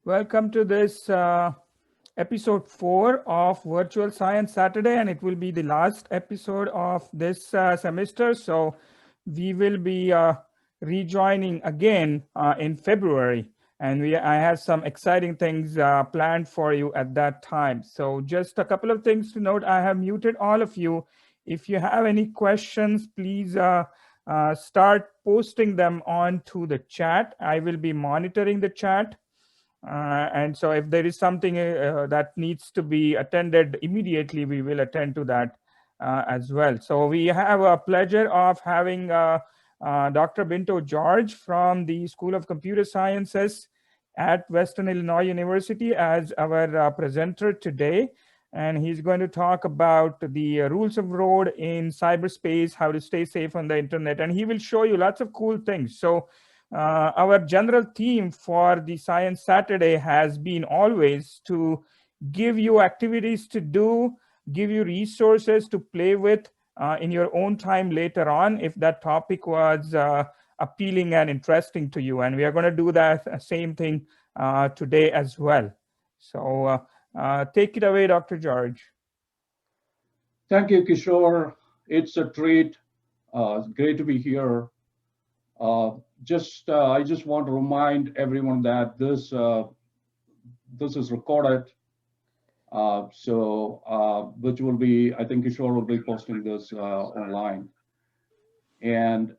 Welcome to this episode 4 of Virtual Science Saturday, and it will be the last episode of this semester. So we will be rejoining again in February, and I have some exciting things planned for you at that time. So just a couple of things to note: I have muted all of you. If you have any questions, please start posting them onto the chat. I will be monitoring the chat. And so if there is something that needs to be attended immediately, we will attend to that as well. So we have a pleasure of having Dr. Binto George from the School of Computer Sciences at Western Illinois University as our presenter today. And he's going to talk about the rules of road in cyberspace, how to stay safe on the internet. And he will show you lots of cool things. So our general theme for the Science Saturday has been always to give you activities to do, give you resources to play with in your own time later on if that topic was appealing and interesting to you. And we are going to do that same thing today as well. So take it away, Dr. George. Thank you, Kishore. It's a treat. It's great to be here. I just want to remind everyone that this is recorded. Which will be, I think Kishore will be posting this online. And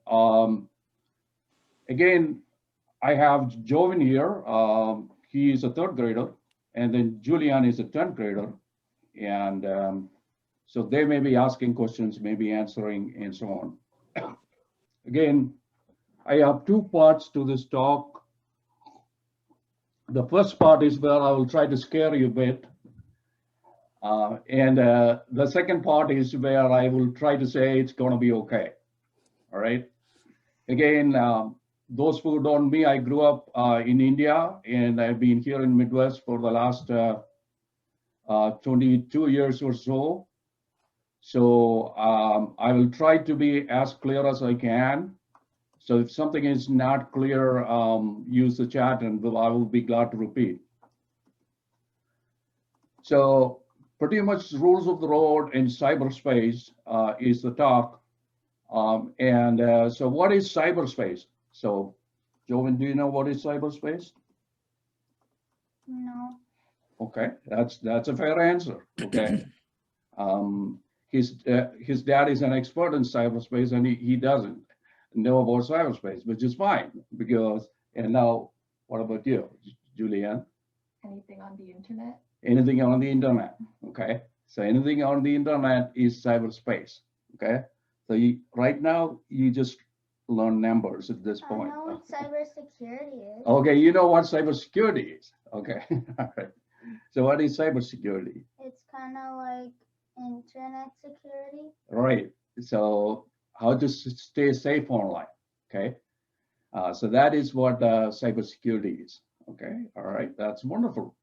again, I have Joven here. He is a third grader, and then Julian is a 10th grader. And so they may be asking questions, maybe answering, and so on. Again, I have two parts to this talk. The first part is where I will try to scare you a bit. And the second part is where I will try to say it's going to be okay. All right. Again, those who don't know me, I grew up in India, and I've been here in Midwest for the last 22 years or so. So I will try to be as clear as I can. So if something is not clear, use the chat and I will be glad to repeat. So pretty much rules of the road in cyberspace is the talk. So what is cyberspace? So Joven, do you know what is cyberspace? No. Okay, that's a fair answer. Okay. His dad is an expert in cyberspace, and he doesn't know about cyberspace, which is fine because. And now, what about you, Julianne? Anything on the internet? Anything on the internet. Okay, so anything on the internet is cyberspace. Okay, so right now you just learn numbers at this point. I know what cybersecurity is. Okay, you know what cybersecurity is. Okay, all right. So what is cybersecurity? It's kind of like internet security. Right. So how to stay safe online. Okay. So that is what cybersecurity is. Okay. All right. That's wonderful.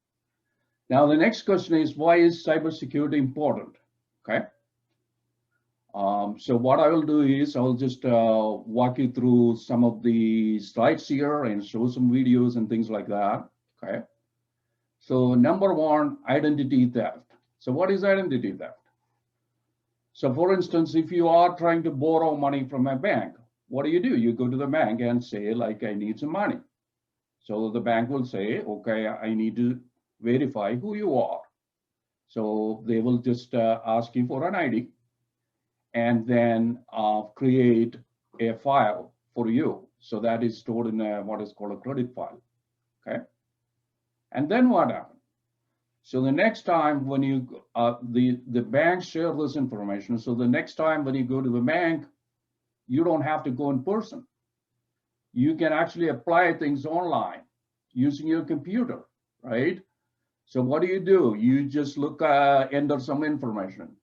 Now the next question is, why is cybersecurity important? Okay. So what I will do is I'll just walk you through some of the slides here and show some videos and things like that. Okay. So number one, identity theft. So what is identity theft? So for instance, if you are trying to borrow money from a bank, what do? You go to the bank and say, like, I need some money. So the bank will say, okay, I need to verify who you are. So they will just ask you for an ID and then create a file for you. So that is stored in what is called a credit file. Okay. And then what happens? So the next time when you, the bank share this information, so the next time when you go to the bank, you don't have to go in person. You can actually apply things online using your computer, right? So what do? You just enter some information,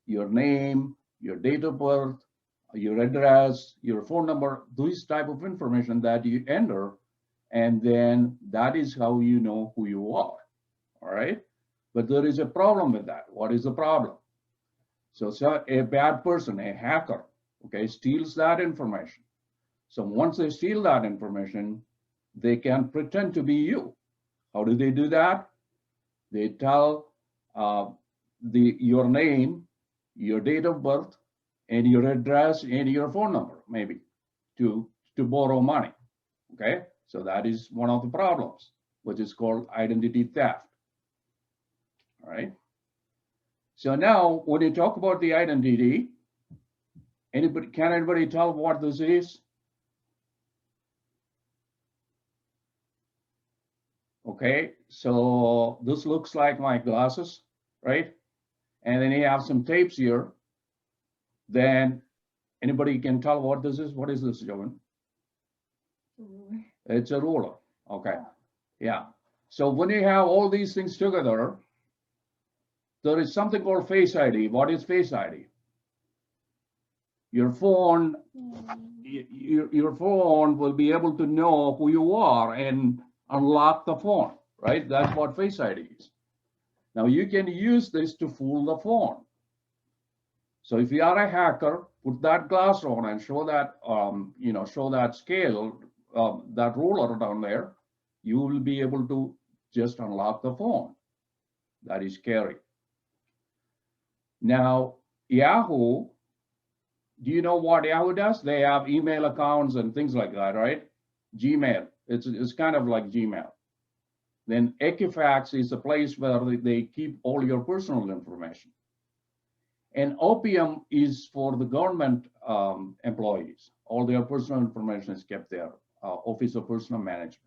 your name, your date of birth, your address, your phone number, these type of information that you enter, and then that is how you know who you are, all right? But there is a problem with that. What is the problem? So a bad person, a hacker, okay, steals that information. So once they steal that information, they can pretend to be you. How do they do that? They tell your name, your date of birth, and your address and your phone number, maybe, to borrow money. Okay, so that is one of the problems, which is called identity theft. All right. So now, when you talk about the identity, can anybody tell what this is? Okay, so this looks like my glasses, right? And then you have some tapes here. Then anybody can tell what this is? What is this, Jovan? It's a ruler. Okay, yeah. So when you have all these things together, there is something called Face ID. What is Face ID? Your phone, your phone will be able to know who you are and unlock the phone, right? That's what Face ID is. Now you can use this to fool the phone. So if you are a hacker, put that glass on and show that, show that scale, that ruler down there, you will be able to just unlock the phone. That is scary. Now, Yahoo, do you know what Yahoo does? They have email accounts and things like that, right? Gmail, it's kind of like Gmail. Then Equifax is a place where they keep all your personal information. And OPM is for the government employees. All their personal information is kept there, Office of Personal Management.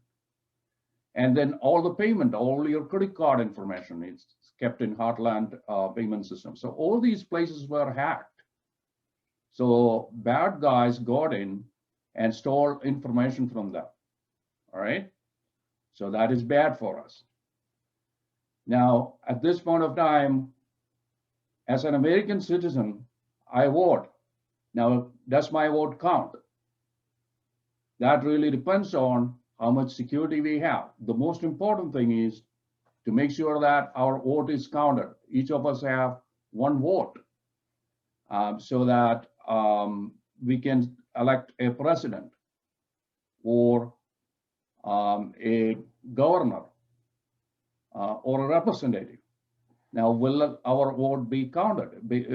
And then all the payment, all your credit card information is kept in Heartland payment system. So all these places were hacked. So bad guys got in and stole information from them. All right. So that is bad for us. Now, at this point of time, as an American citizen, I vote. Now, does my vote count? That really depends on how much security we have. The most important thing is to make sure that our vote is counted. Each of us have one vote so that we can elect a president or a governor or a representative. Now, will our vote be counted?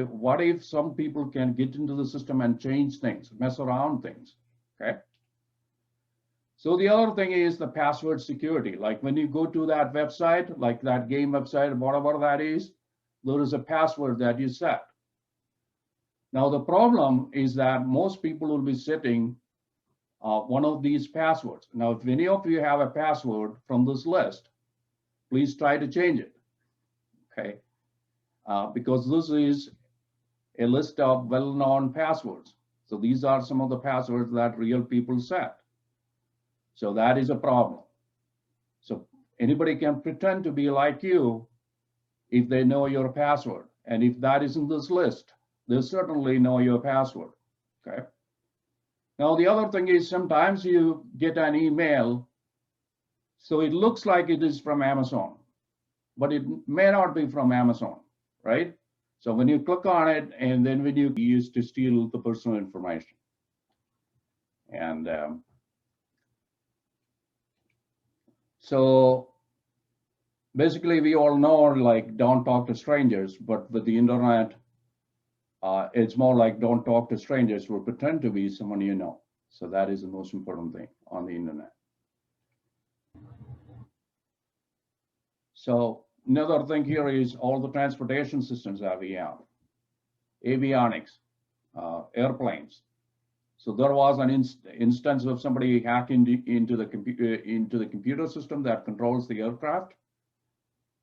What if some people can get into the system and change things, mess around things, okay? So the other thing is the password security. Like when you go to that website, like that game website, whatever that is, there is a password that you set. Now, the problem is that most people will be setting one of these passwords. Now, if any of you have a password from this list, please try to change it. Okay, because this is a list of well-known passwords. So these are some of the passwords that real people set. So that is a problem. So anybody can pretend to be like you if they know your password. And if that is in this list, they certainly know your password. Okay. Now the other thing is sometimes you get an email, so it looks like it is from Amazon, but it may not be from Amazon, right? So when you click on it, and then when you use to steal the personal information. And so basically we all know, like, don't talk to strangers, but with the internet, it's more like don't talk to strangers who pretend to be someone you know. So that is the most important thing on the internet. So another thing here is all the transportation systems that we have, avionics, airplanes. So there was an instance of somebody hacking into the computer system that controls the aircraft,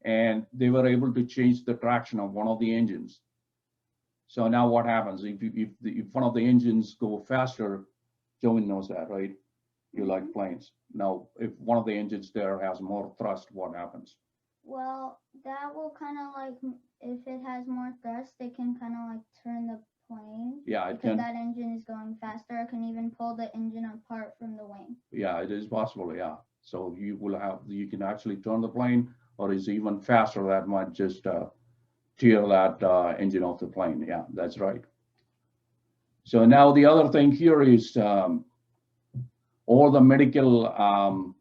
and they were able to change the traction of one of the engines. So now what happens if one of the engines go faster? Joan knows that, right? You like planes. Now, if one of the engines there has more thrust, what happens? Well, that will kind of like, if it has more thrust, it can kind of like turn the plane. Yeah, it because can. that engine is going faster. It can even pull the engine apart from the wing. Yeah, it is possible. Yeah. So you can actually turn the plane, or is even faster that might just tear that engine off the plane. Yeah, that's right. So now the other thing here is all the medical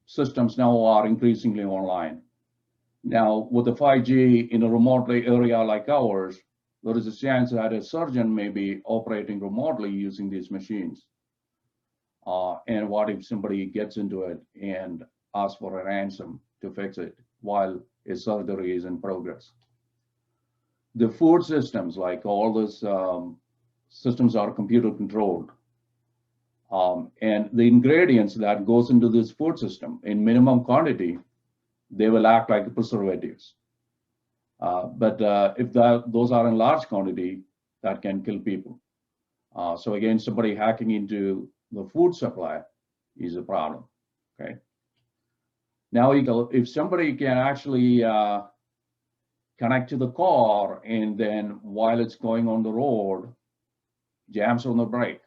systems now are increasingly online. Now, with the 5G in a remote area like ours, there is a chance that a surgeon may be operating remotely using these machines. And what if somebody gets into it and asks for a ransom to fix it while a surgery is in progress? The food systems, like all these systems are computer controlled. And the ingredients that goes into this food system in minimum quantity, they will act like preservatives. But if those are in large quantity, that can kill people. So again, somebody hacking into the food supply is a problem, okay? Now, if somebody can actually connect to the car and then while it's going on the road, jams on the brake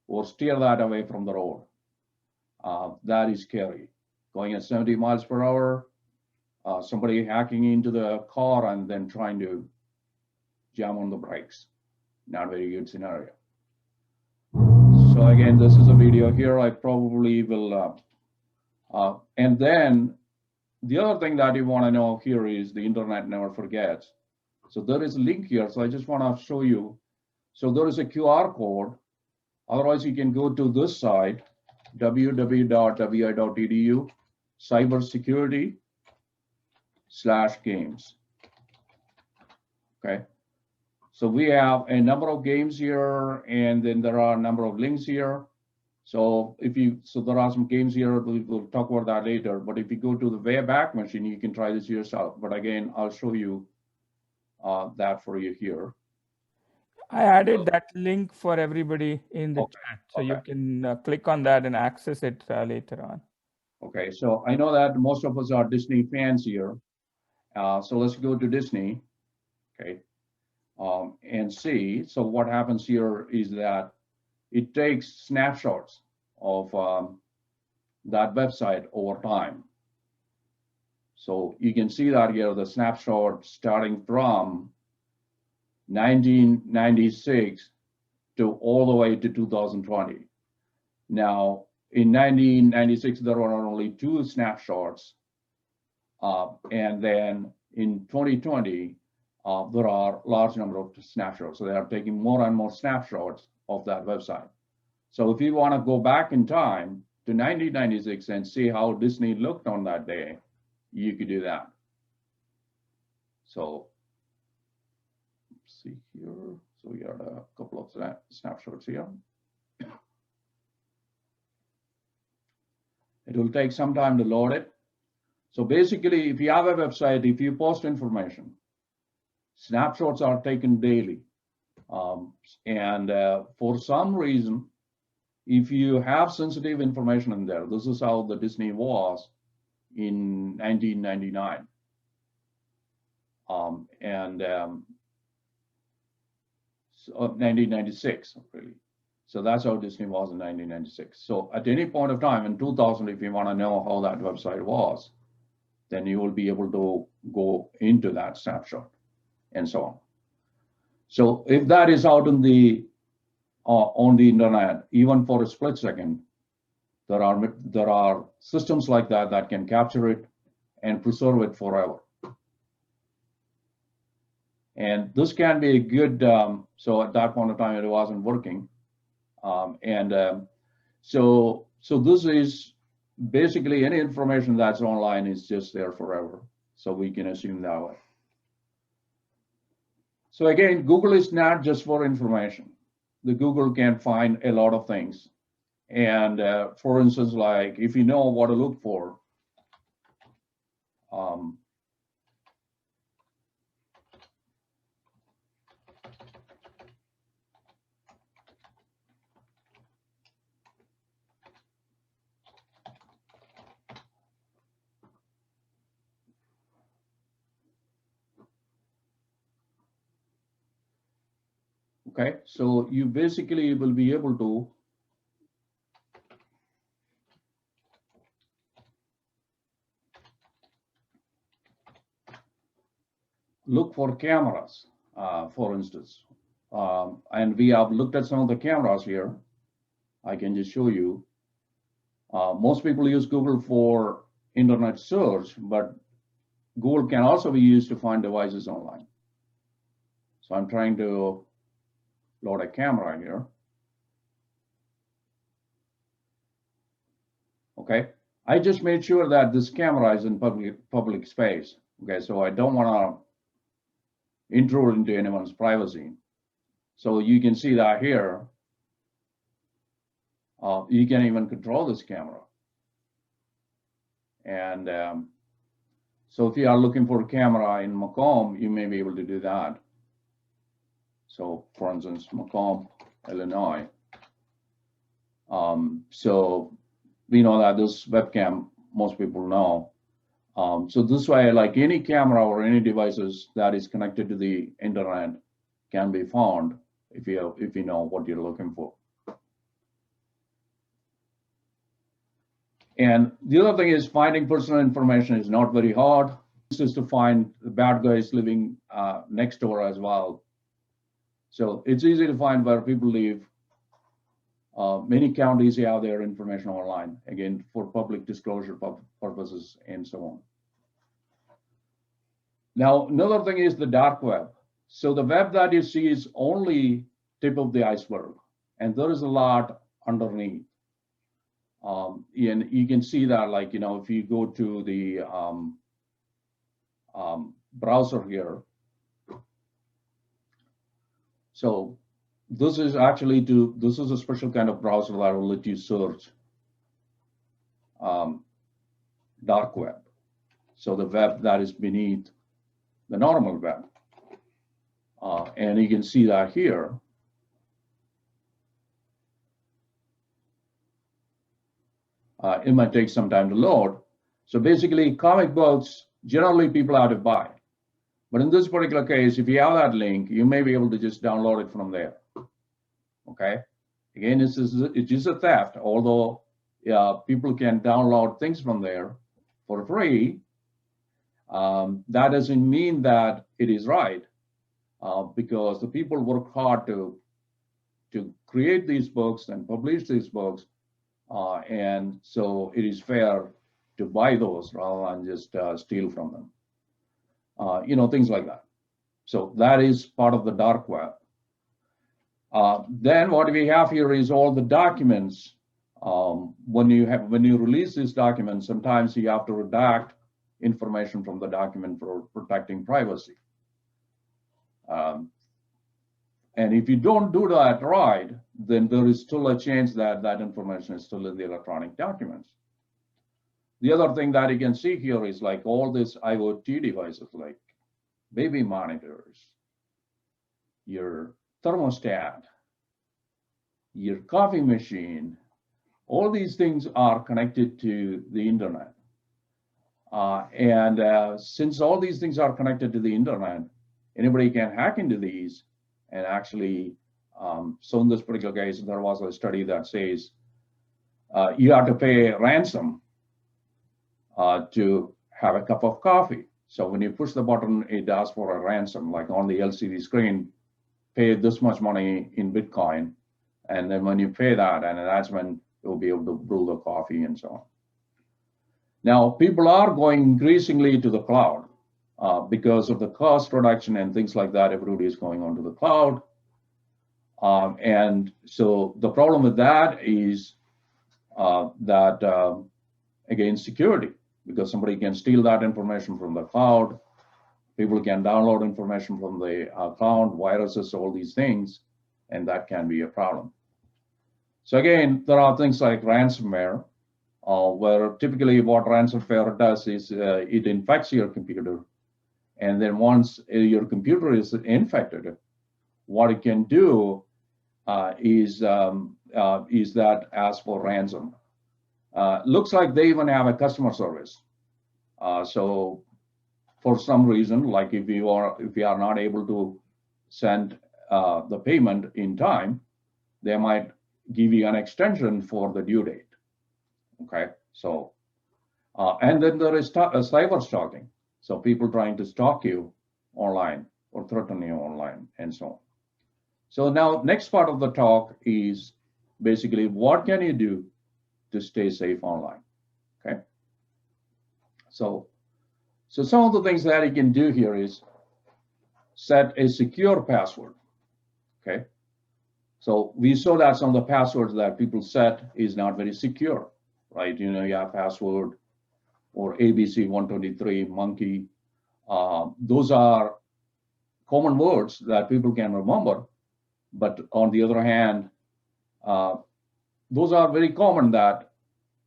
or steer that away from the road, that is scary. Going at 70 miles per hour, somebody hacking into the car and then trying to jam on the brakes. Not very good scenario. So again, this is a video here. I probably will, and then the other thing that you want to know here is the internet never forgets. So there is a link here. So I just want to show you. So there is a QR code. Otherwise, you can go to this site, www.wi.edu, cybersecurity/games. Okay. So we have a number of games here, and then there are a number of links here. So there are some games here, we'll talk about that later, but if you go to the Wayback Machine, you can try this yourself. But again, I'll show you that for you here. I added that link for everybody in the chat, so okay. you can click on that and access it later on. Okay, so I know that most of us are Disney fans here. So let's go to Disney, okay, and see. So what happens here is that it takes snapshots of that website over time. So you can see that here, the snapshot starting from 1996 to all the way to 2020. Now, in 1996, there were only 2 snapshots. And then in 2020, there are large number of snapshots. So they are taking more and more snapshots of that website. So if you want to go back in time to 1996 and see how Disney looked on that day, you could do that. So let's see here. So we have a couple of snapshots here. It will take some time to load it. So basically, if you have a website, if you post information, snapshots are taken daily. And for some reason, if you have sensitive information in there, this is how the Disney was in 1999. 1996, really. So that's how Disney was in 1996. So at any point of time in 2000, if you want to know how that website was, then you will be able to go into that snapshot and so on. So if that is out in the on the internet, even for a split second, there are systems like that that can capture it and preserve it forever. And this can be a good, so at that point of time, it wasn't working. So this is basically any information that's online is just there forever. So we can assume that way. So again, Google is not just for information. The Google can find a lot of things. And for instance, like if you know what to look for, okay, so you basically will be able to look for cameras, for instance. And we have looked at some of the cameras here. I can just show you. Most people use Google for internet search, but Google can also be used to find devices online. So I'm trying to load a camera here. Okay, I just made sure that this camera is in public space. Okay, so I don't want to intrude into anyone's privacy. So you can see that here. You can even control this camera. And so if you are looking for a camera in Macomb, you may be able to do that. So for instance, Macomb, Illinois. So we know that this webcam, most people know. So this way, like any camera or any devices that is connected to the internet can be found if you know what you're looking for. And the other thing is finding personal information is not very hard. It's just to find the bad guys living next door as well. So it's easy to find where people live. Many counties have their information online, again, for public disclosure purposes and so on. Now, another thing is the dark web. So the web that you see is only tip of the iceberg, and there is a lot underneath. And you can see that, like, you know, if you go to the browser here. So this is actually this is a special kind of browser that will let you search dark web. So the web that is beneath the normal web. And you can see that here. It might take some time to load. So basically, comic books, generally people have to buy. But in this particular case, if you have that link, you may be able to just download it from there. Okay. Again, it is a theft, although people can download things from there for free. That doesn't mean that it is right, because the people work hard to create these books and publish these books. And so it is fair to buy those rather than just steal from them. You know, things like that. So that is part of the dark web. Then what we have here is all the documents. When you release these documents, sometimes you have to redact information from the document for protecting privacy. And if you don't do that right, then there is still a chance that that information is still in the electronic documents. The other thing that you can see here is like all these IoT devices, like baby monitors, your thermostat, your coffee machine, all these things are connected to the internet. Since all these things are connected to the internet, anybody can hack into these and actually, so in this particular case, there was a study that says you have to pay a ransom to have a cup of coffee. So when you push the button, it asks for a ransom, like on the LCD screen, pay this much money in Bitcoin. And then when you pay that, and that's when you'll be able to brew the coffee and so on. Now, people are going increasingly to the cloud because of the cost reduction and things like that. Everybody is going onto the cloud. And so the problem with that is again, security, because somebody can steal that information from the cloud. People can download information from the cloud, viruses, all these things, and that can be a problem. So again, there are things like ransomware, where typically what ransomware does is it infects your computer. And then once your computer is infected, what it can do is that ask for ransom. Looks like they even have a customer service. So for some reason, like if you are not able to send the payment in time, they might give you an extension for the due date. Okay, so and then there is cyber stalking. So people trying to stalk you online or threaten you online and so on. So now next part of the talk is basically what can you do to stay safe online. Okay. So some of the things that you can do here is set a secure password. Okay. So we saw that some of the passwords that people set is not very secure, right? You know, you have password or ABC123 monkey. Those are common words that people can remember, but on the other hand, those are very common that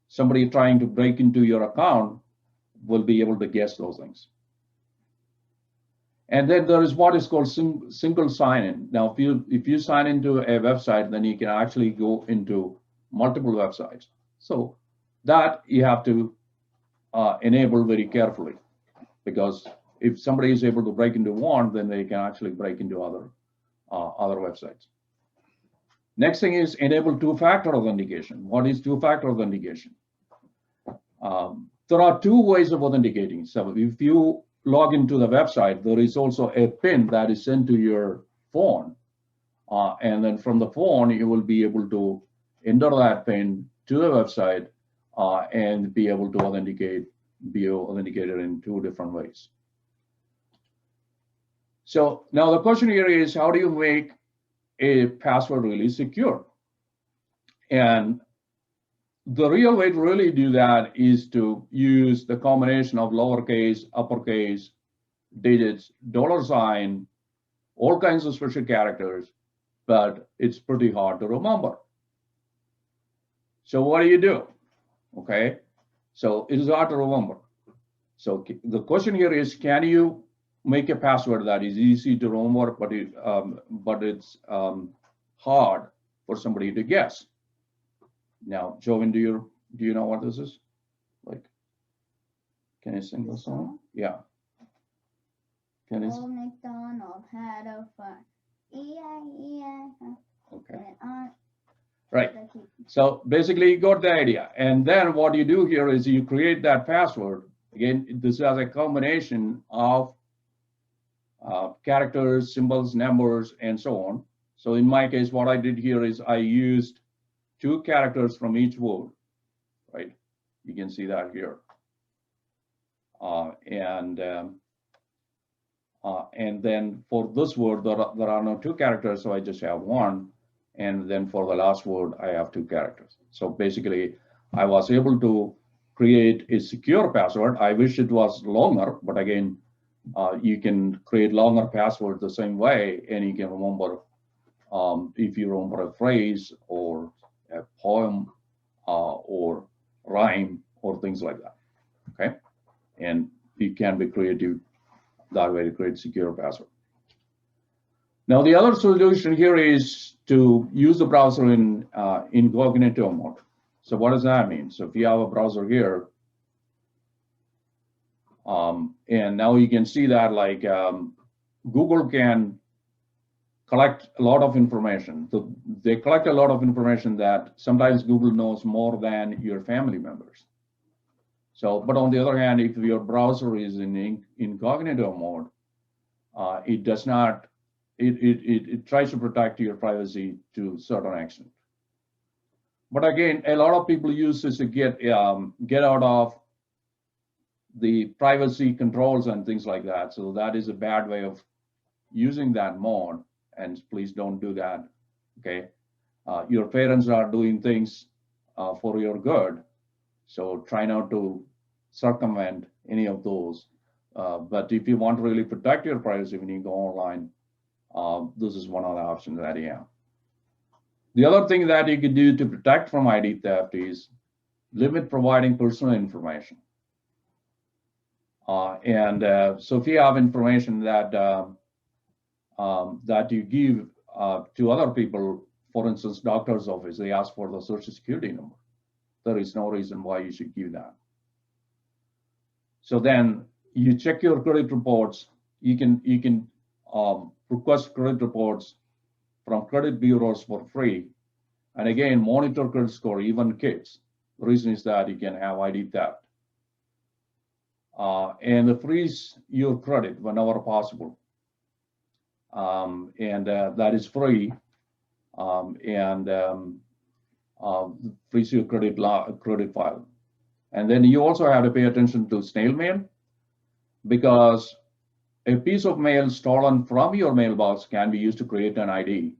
somebody trying to break into your account will be able to guess those things. And then there is what is called single sign-in. Now, if you sign into a website, then you can actually go into multiple websites. So that you have to enable very carefully, because if somebody is able to break into one, then they can actually break into other websites. Next thing is enable two-factor authentication. What is two-factor authentication? There are two ways of authenticating. So if you log into the website, there is also a PIN that is sent to your phone. And then from the phone, you will be able to enter that PIN to the website and be able to be authenticated in two different ways. So now the question here is, how do you make a password really secure? And the real way to really do that is to use the combination of lowercase, uppercase, digits, $, all kinds of special characters, but it's pretty hard to remember. So what do? Okay, so it is hard to remember. So the question here is, can you make a password that is easy to remember, but it's hard for somebody to guess? Now, Joven, do you know what this is? Like, can you sing the song? Yeah. Can you? Old MacDonald had a farm. E-I-E-I. Okay. Right. So basically, you got the idea. And then what you do here is you create that password. Again, this is a combination of characters, symbols, numbers, and so on. So in my case, what I did here is I used 2 characters from each word, right? You can see that here. And then for this word, there are no 2 characters, so I just have 1. And then for the last word, I have 2 characters. So basically, I was able to create a secure password. I wish it was longer, but again, you can create longer passwords the same way, and you can remember if you remember a phrase or a poem or rhyme or things like that. Okay, and you can be creative that way to create secure password. Now the other solution here is to use the browser in incognito mode. So what does that mean? So if you have a browser here, and now you can see that like Google can collect a lot of information. So they collect a lot of information that sometimes Google knows more than your family members. So, but on the other hand, if your browser is in incognito mode, it does not, it tries to protect your privacy to a certain extent. But again, a lot of people use this to get out of the privacy controls and things like that. So that is a bad way of using that mode, and please don't do that. Okay, your parents are doing things for your good, so try not to circumvent any of those. But if you want to really protect your privacy when you go online, this is one of the options that you have. The other thing that you can do to protect from ID theft is limit providing personal information. So if you have information that that you give to other people, for instance, doctor's office, they ask for the social security number. There is no reason why you should give that. So then you check your credit reports. You can request credit reports from credit bureaus for free. And again, monitor credit score, even kids. The reason is that you can have ID theft. And freeze your credit whenever possible. That is free. freeze your credit file. And then you also have to pay attention to snail mail, because a piece of mail stolen from your mailbox can be used to create an ID,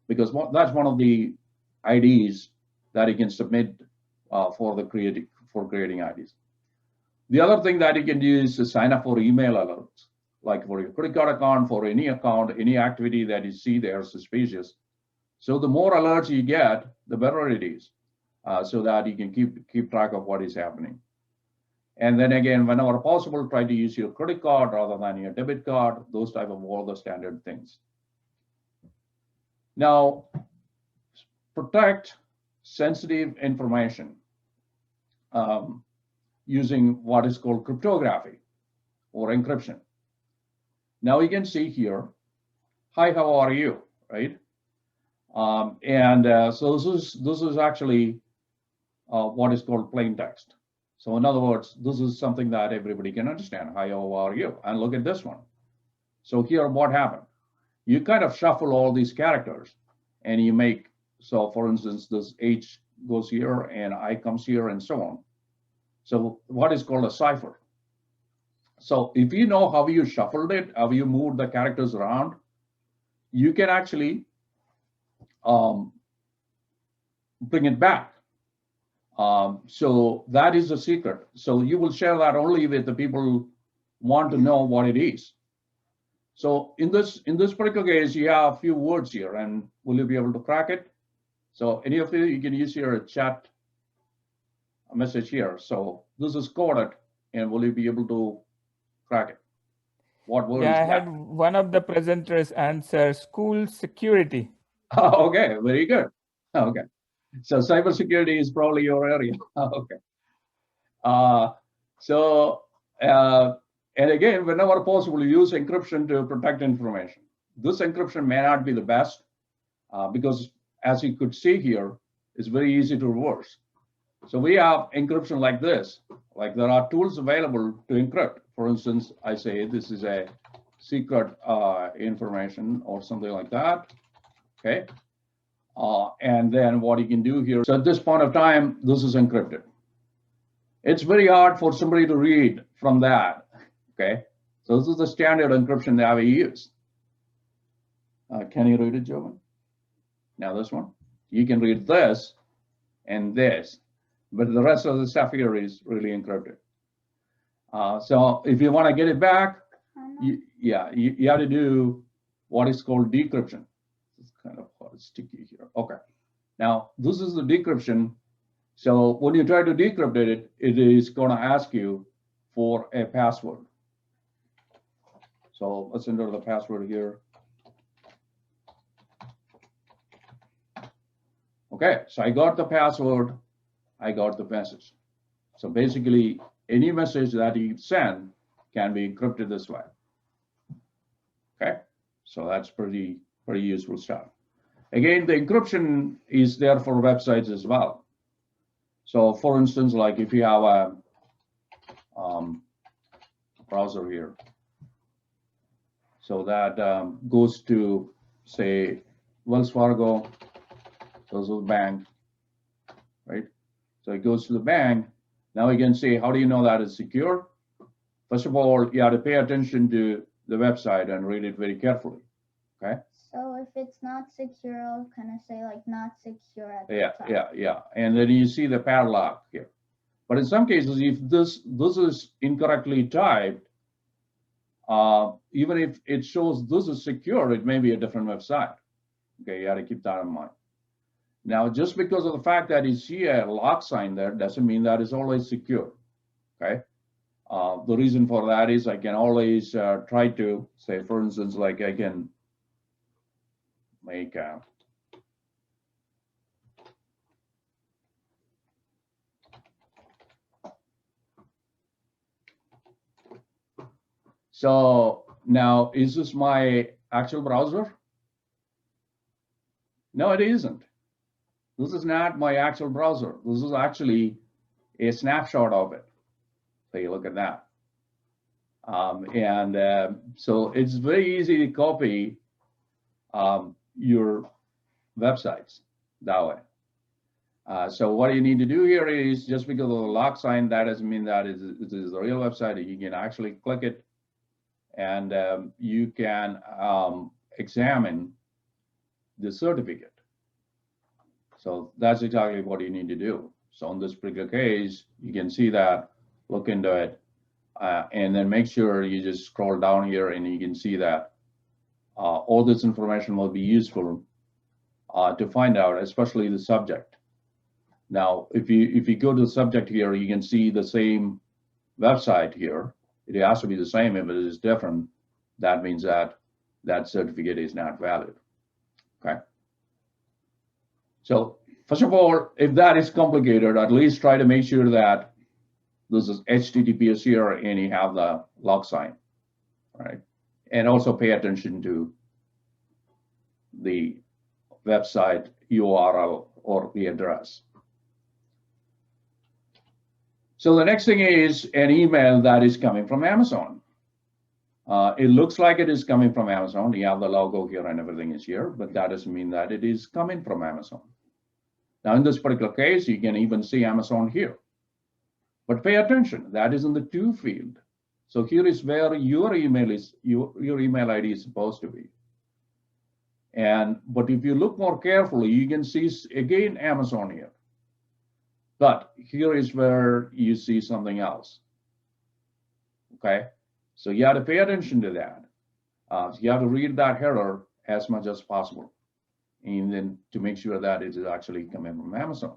because that's one of the IDs that you can submit for creating IDs. The other thing that you can do is to sign up for email alerts, like for your credit card account, for any account, any activity that you see there suspicious. So the more alerts you get, the better it is, so that you can keep track of what is happening. And then again, whenever possible, try to use your credit card rather than your debit card, those type of all the standard things. Now, protect sensitive information using what is called cryptography or encryption. Now you can see here, hi, how are you, right? So this is actually what is called plain text. So in other words, this is something that everybody can understand. Hi, how are you? And look at this one. So here, what happened? You kind of shuffle all these characters, and you make, so for instance, this H goes here, and I comes here, and so on. So what is called a cipher. So if you know how you shuffled it, how you moved the characters around, you can actually bring it back. So that is the secret. So you will share that only with the people who want to know what it is. So in this particular case, you have a few words here, and will you be able to crack it? So any of you can use your chat message here. So this is coded, and will you be able to crack it? What word is that? I had one of the presenters answer school security. Okay, very good. Okay. So cybersecurity is probably your area. Okay. And again, whenever possible, use encryption to protect information. This encryption may not be the best because, as you could see here, it's very easy to reverse. So we have encryption like this. Like there are tools available to encrypt. For instance, I say this is a secret information or something like that. Okay. And then what you can do here, so at this point of time, this is encrypted. It's very hard for somebody to read from that, okay? So this is the standard encryption that we use. Can you read it, Jovan? Now this one, you can read this and this, but the rest of the stuff here is really encrypted. So if you want to get it back, you have to do what is called decryption. It's kind of sticky here. Okay. Now this is the decryption. So when you try to decrypt it, it is going to ask you for a password. So let's enter the password here. Okay, so I got the password, I got the message. So basically, any message that you send can be encrypted this way. Okay, so that's pretty useful stuff. Again, the encryption is there for websites as well. So for instance, like if you have a browser here, so that goes to, say, Wells Fargo, goes to the bank, right? So it goes to the bank. Now you can say, how do you know that it's secure? First of all, you have to pay attention to the website and read it very carefully, okay? So if it's not secure, I'll kind of say like not secure at the top. Yeah. And then you see the padlock here. But in some cases, if this is incorrectly typed, even if it shows this is secure, it may be a different website. Okay, you got to keep that in mind. Now, just because of the fact that you see a lock sign there doesn't mean that it's always secure. Okay. The reason for that is I can always try to say, for instance, like I can make a so now, is this my actual browser? No, it isn't. This is not my actual browser. This is actually a snapshot of it. So you look at that. So it's very easy to copy your websites that way. So what you need to do here is, just because of the lock sign, that doesn't mean that it is the real website. You can actually click it, and you can examine the certificate. So that's exactly what you need to do. So in this particular case, you can see that, look into it, and then make sure you just scroll down here, and you can see that all this information will be useful to find out, especially the subject. Now, if you go to the subject here, you can see the same website here. It has to be the same. If it is different, that means that that certificate is not valid. Okay. So first of all, if that is complicated, at least try to make sure that this is HTTPS here and you have the lock sign, right? And also pay attention to the website URL or the address. So the next thing is an email that is coming from Amazon. It looks like it is coming from Amazon. You have the logo here and everything is here, but that doesn't mean that it is coming from Amazon. Now, in this particular case, you can even see Amazon here. But pay attention, that is in the to field. So here is where your email is, your email ID is supposed to be. But if you look more carefully, you can see again Amazon here. But here is where you see something else. Okay, so you have to pay attention to that. So you have to read that header as much as possible, and then to make sure that it is actually coming from Amazon.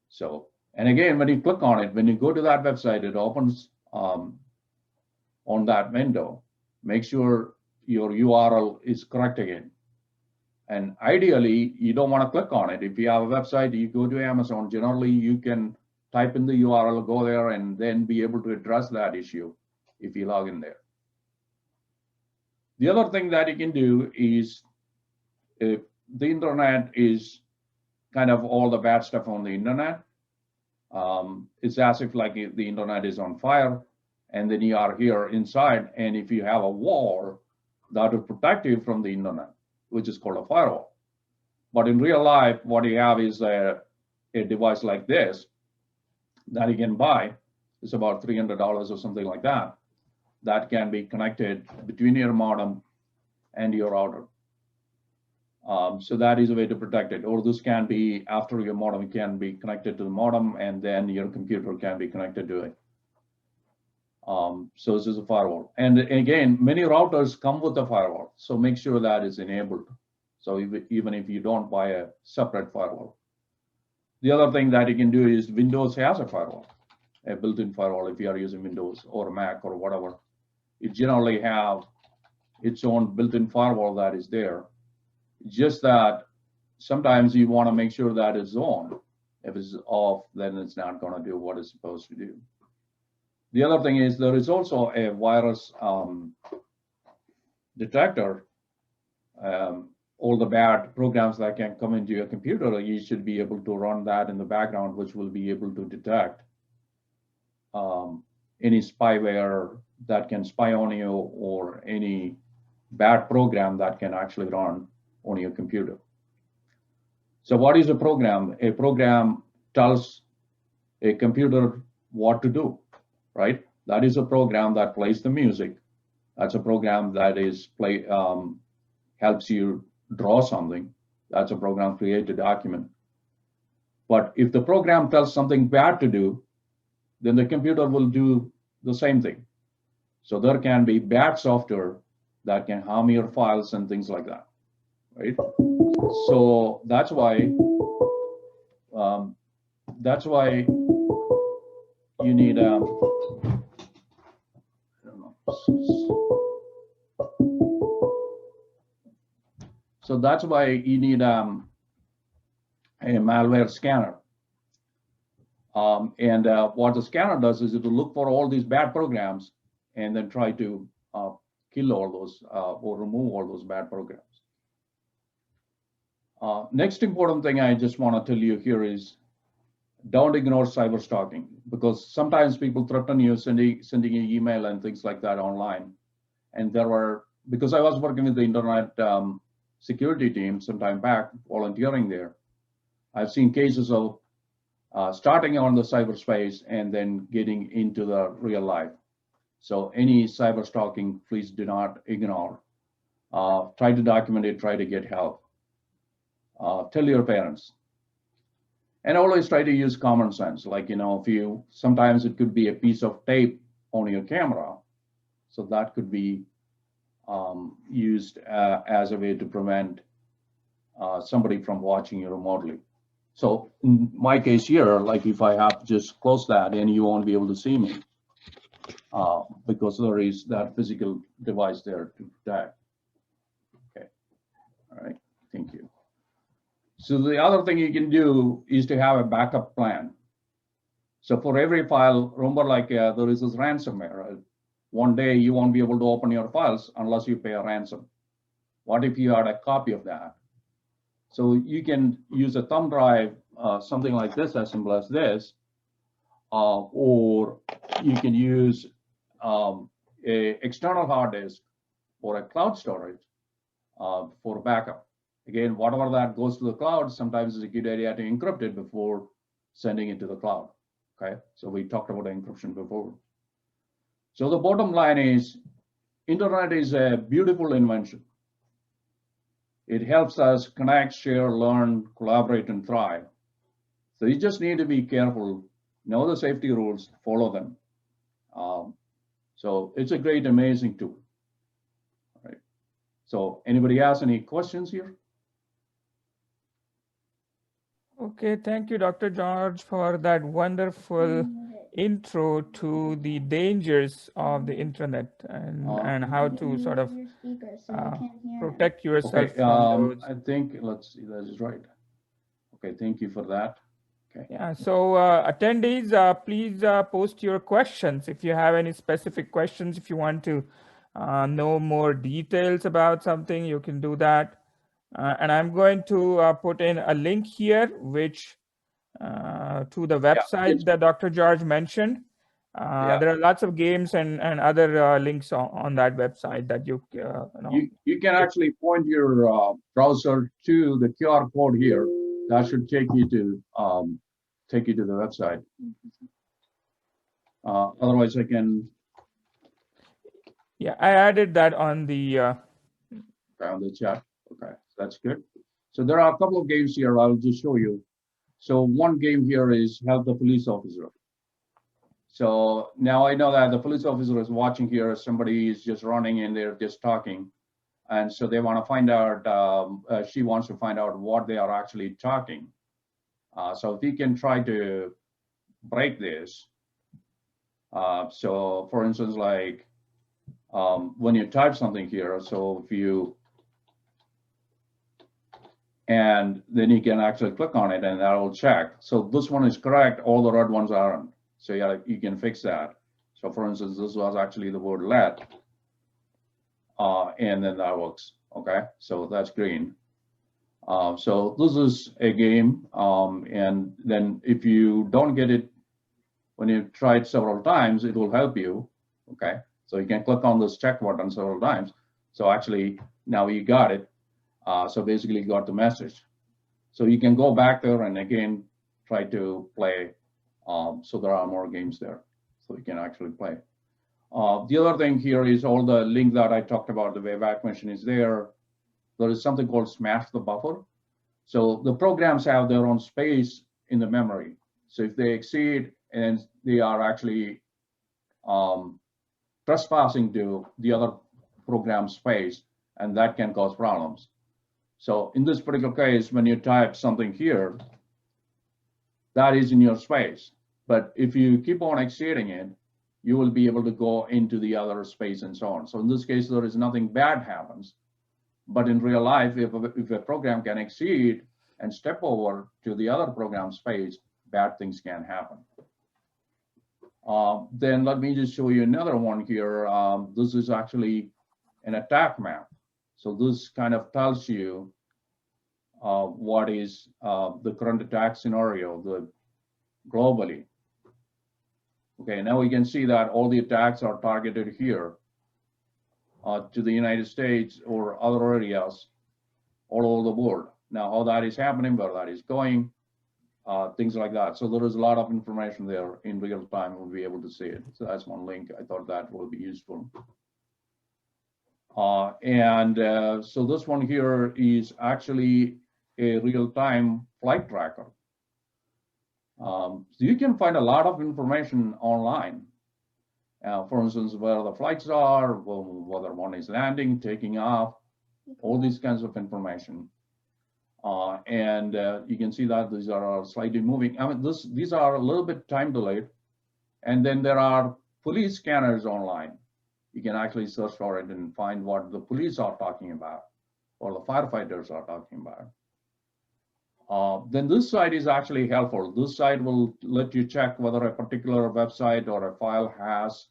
So, and again, when you click on it, when you go to that website, it opens on that window. Make sure your URL is correct again. And ideally, you don't want to click on it. If you have a website, you go to Amazon, generally you can type in the URL, go there, and then be able to address that issue if you log in there. The other thing that you can do is, if the internet is kind of all the bad stuff on the internet, it's as if like the internet is on fire, and then you are here inside, and if you have a wall that will protect you from the internet, which is called a firewall. But in real life, what you have is a device like this that you can buy. It's about $300 or something like that. That can be connected between your modem and your router. So that is a way to protect it. Or this can be, after your modem can be connected to the modem, and then your computer can be connected to it. So this is a firewall. And again, many routers come with a firewall. So make sure that is enabled. So even if you don't buy a separate firewall. The other thing that you can do is Windows has a firewall, a built-in firewall. If you are using Windows or Mac or whatever, it generally have its own built-in firewall that is there. Just that sometimes you want to make sure that it's on. If it's off, then it's not going to do what it's supposed to do. The other thing is there is also a virus detector. All the bad programs that can come into your computer, you should be able to run that in the background, which will be able to detect any spyware that can spy on you, or any bad program that can actually run on your computer. So what is a program? A program tells a computer what to do, right? That is a program that plays the music. That's a program that is helps you draw something. That's a program create a document. But if the program tells something bad to do, then the computer will do the same thing. So there can be bad software that can harm your files and things like that, right? So that's why you need I don't know. So that's why you need a malware scanner. What the scanner does is it will look for all these bad programs and then try to kill all those or remove all those bad programs. Next important thing I just want to tell you here is don't ignore cyber stalking, because sometimes people threaten you sending you email and things like that online. And because I was working with the internet security team some time back, volunteering there. I've seen cases of starting on the cyberspace and then getting into the real life. So any cyber stalking, please do not ignore. Try to document it, try to get help. Tell your parents. And always try to use common sense. Like, if you, sometimes it could be a piece of tape on your camera. So that could be used as a way to prevent somebody from watching you remotely. So in my case here, like if I have to just close that and you won't be able to see me because there is that physical device there to protect. Okay, all right, thank you. So the other thing you can do is to have a backup plan. So for every file, remember like there is this ransomware. One day you won't be able to open your files unless you pay a ransom. What if you had a copy of that? So you can use a thumb drive, something like this, as simple as this, or you can use a external hard disk or a cloud storage for backup. Again, whatever that goes to the cloud, sometimes it's a good idea to encrypt it before sending it to the cloud. Okay, so we talked about encryption before. So the bottom line is, internet is a beautiful invention. It helps us connect, share, learn, collaborate, and thrive. So you just need to be careful, know the safety rules, follow them. So it's a great, amazing tool. All right. So anybody has any questions here? Okay, thank you, Dr. George, for that wonderful intro to the dangers of the internet and how to sort of protect yourself Okay, from those. I think, let's see, that is right. Okay, thank you for that. Okay. Yeah, so attendees, please post your questions. If you have any specific questions, if you want to know more details about something, you can do that. And I'm going to put in a link here, which to the website that Dr. George mentioned. There are lots of games and other links on that website that you you can actually point your browser to the QR code here. That should take you to the website. Otherwise, I can. Yeah, I added that on the chat. Okay, that's good. So there are a couple of games here. I'll just show you. So one game here is help the police officer. So now I know that the police officer is watching here. Somebody is just running and they're just talking. And so they want to find out, she wants to find out what they are actually talking. So if you can try to break this. So for instance, like when you type something here, so if you, and then you can actually click on it and that will check. So this one is correct, all the red ones aren't. So yeah, you can fix that. So for instance, this was actually the word let, and then that works, okay? So that's green. So this is a game, and then if you don't get it, when you try it several times, it will help you, okay? So you can click on this check button several times. So actually, now you got it. So basically you got the message. So you can go back there and again, try to play. So there are more games there. So you can actually play. The other thing here is all the link that I talked about, the Wayback Machine is there. There is something called Smash the Buffer. So the programs have their own space in the memory. So if they exceed and they are actually trespassing to the other program space, and that can cause problems. So in this particular case, when you type something here, that is in your space. But if you keep on exceeding it, you will be able to go into the other space and so on. So in this case, there is nothing bad happens. But in real life, if a program can exceed and step over to the other program space, bad things can happen. Then let me just show you another one here. This is actually an attack map. So this kind of tells you what is the current attack scenario globally. Okay, now we can see that all the attacks are targeted here to the United States or other areas all over the world. Now, how that is happening, where that is going, things like that. So there is a lot of information there in real time. We'll be able to see it. So that's one link. I thought that will be useful. So this one here is actually a real-time flight tracker. So you can find a lot of information online. For instance, where the flights are, whether one is landing, taking off, all these kinds of information. You can see that these are slightly moving. I mean, these are a little bit time delayed. And then there are police scanners online. You can actually search for it and find what the police are talking about or the firefighters are talking about. Then this site is actually helpful. This site will let you check whether a particular website or a file has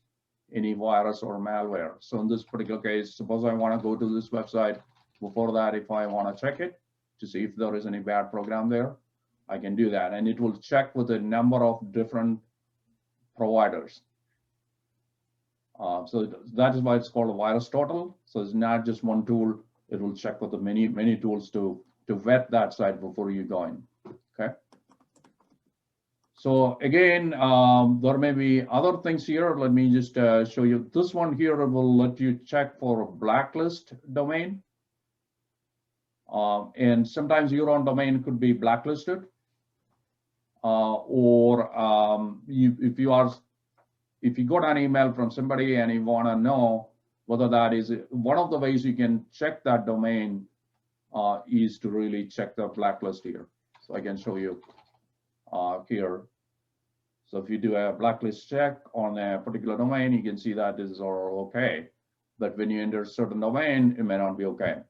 any virus or malware. So in this particular case, suppose I want to go to this website. Before that, if I want to check it to see if there is any bad program there, I can do that. And it will check with a number of different providers. So that is why it's called a virus total. So it's not just one tool. It will check with the many tools to vet that site before you go in. Okay. So again, there may be other things here. Let me just show you. This one here will let you check for a blacklist domain. And sometimes your own domain could be blacklisted. If you got an email from somebody and you want to know whether that is one of the ways you can check that domain is to really check the blacklist here. So I can show you here. So if you do a blacklist check on a particular domain, you can see that this is all okay. But when you enter a certain domain, it may not be okay.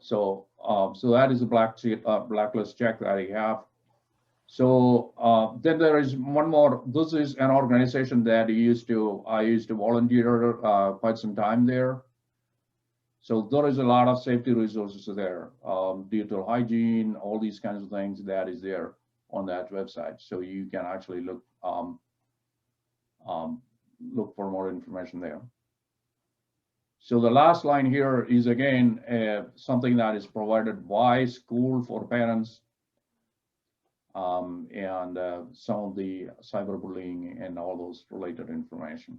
So that is a blacklist check that I have. So then there is one more. This is an organization that I used to volunteer quite some time there. So there is a lot of safety resources there, digital hygiene, all these kinds of things that is there on that website. So you can actually look for more information there. So the last line here is again something that is provided by school for parents. And some of the cyberbullying and all those related information.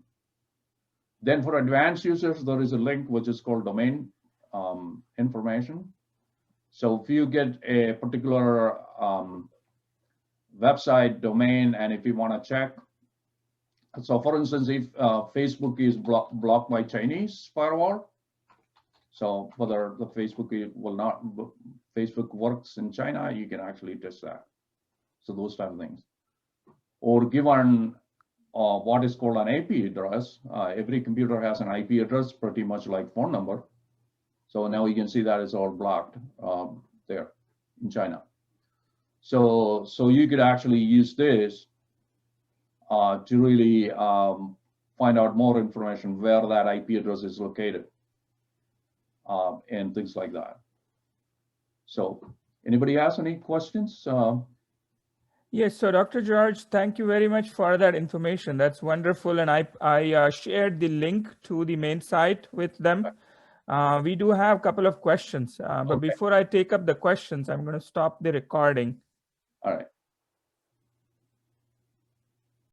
Then for advanced users, there is a link which is called domain information. So if you get a particular website domain and if you want to check, so for instance, if Facebook is blocked by Chinese firewall, so whether the Facebook works in China, you can actually test that. So those type of things. Or given what is called an IP address, every computer has an IP address pretty much like phone number. So now you can see that it's all blocked there in China. So you could actually use this to really find out more information where that IP address is located and things like that. So anybody has any questions? Yes, so Dr. George, thank you very much for that information. That's wonderful. And I shared the link to the main site with them. We do have a couple of questions, but before I take up the questions, I'm going to stop the recording. All right.